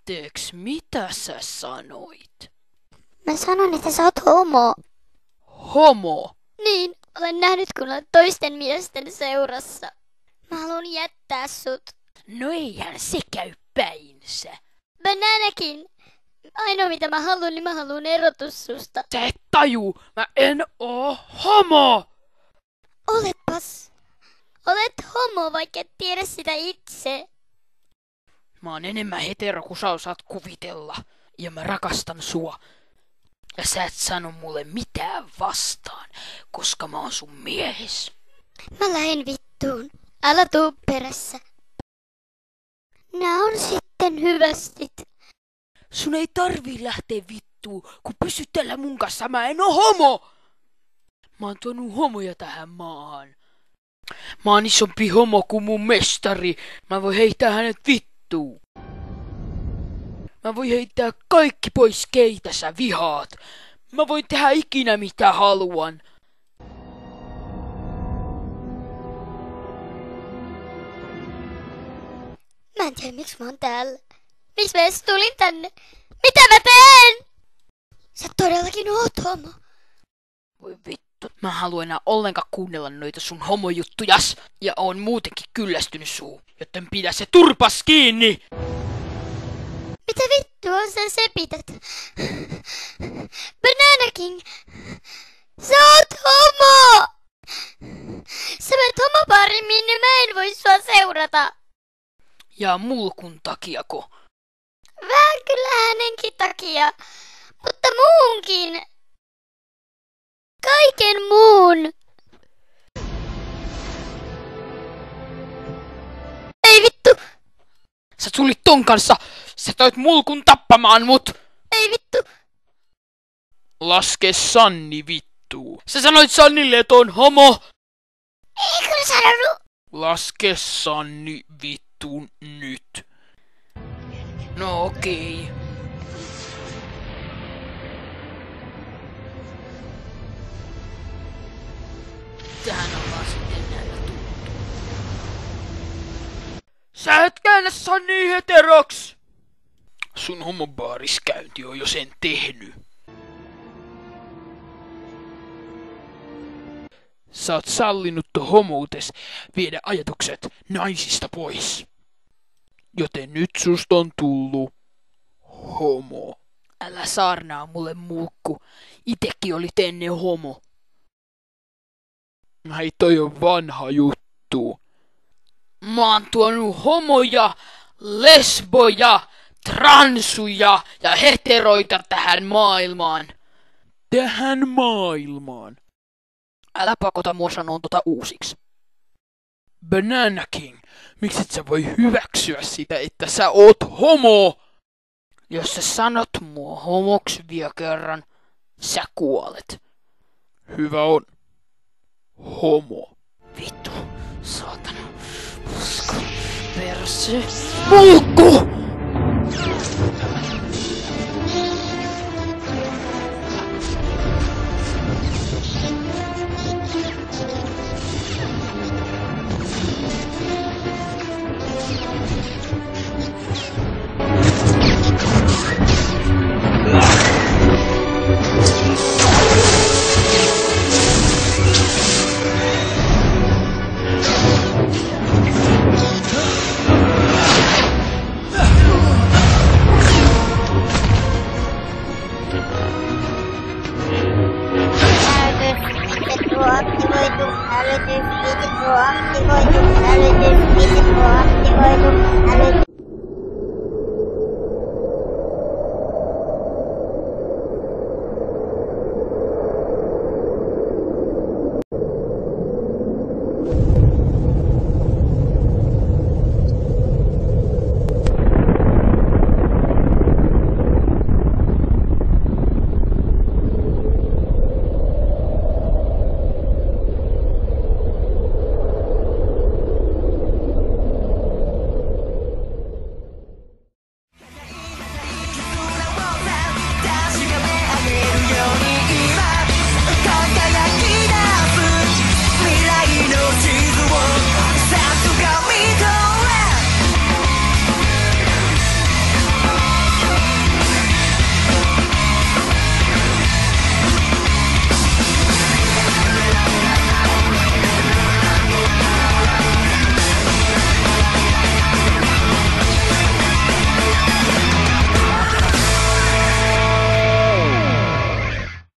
Anteeksi, mitä sä sanoit? Mä sanon, että sä oot homo. Homo? Niin, olen nähnyt, kun olet toisten miesten seurassa. Mä haluan jättää sut. No eihän se käy päinsä. Bananakin. Ainoa mitä mä haluan, niin mä haluan erotus susta. Sä et tajuu, mä en oo homo! Olepas. Olet homo, vaikka et tiedä sitä itse. Mä oon enemmän hetero kuin sä osaat kuvitella. Ja mä rakastan sua. Ja sä et sano mulle mitään vastaan, koska mä oon sun miehes. Mä lähen vittuun. Älä tuu perässä. Nää on sitten hyvästit. Sun ei tarvii lähteä vittuun, kun pysyt täällä mun kanssa. Mä en oo homo! Mä oon tuonut homoja tähän maahan. Mä oon isompi homo kuin mun mestari. Mä voin heittää hänet vittuun. Mä voin heittää kaikki pois, keitä sä vihaat. Mä voin tehdä ikinä mitä haluan. Mä en tiedä miksi mä oon täällä. Miksi mä edes tulin tänne? Mitä mä teen? Sä todellakin oot homo. Voi vittu. Mä en halua enää ollenkaan kuunnella noita sun homojuttujas. Ja oon muutenkin kyllästynyt suun. Joten pidä se turpas kiinni. Mitä vittua sä sepität? Banana King! Sä oot homo! Sä menet homobaariin, minne mä en voi sua seurata. Ja mulkun takiako? Vähän kyllä hänenkin takia. Mutta muunkin. Kaiken muun. Ei vittu. Sä tulit ton kanssa. Sä toit mulkun tappamaan mut. Ei vittu. Laske Sanni vittuun. Sä sanoit Sannille, että on homo. Ei kyllä sanonut. Laske Sanni vittuun nyt. No okei. Tähän ollaan sitten näillä tultu. Sä et käännä Sanni heteroks! Sun homobaariskäynti on jo sen tehnyt. Sä oot sallinut homoutes viedä ajatukset naisista pois. Joten nyt susta on tullut homo. Älä saarnaa mulle mulkku. Itekin olit ennen homo. Ai toi on vanha juttu. Mä oon tuonut homoja, lesboja, transuja ja heteroita tähän maailmaan. Tähän maailmaan? Älä pakota mua sanoa tota uusiksi. Banana King, miksi et sä voi hyväksyä sitä, että sä oot homo? Jos sä sanot mua homoksi vielä kerran, sä kuolet. Hyvä on. Homo. Vittu, saatana, paska, perse, mulkku! Aktivoitu.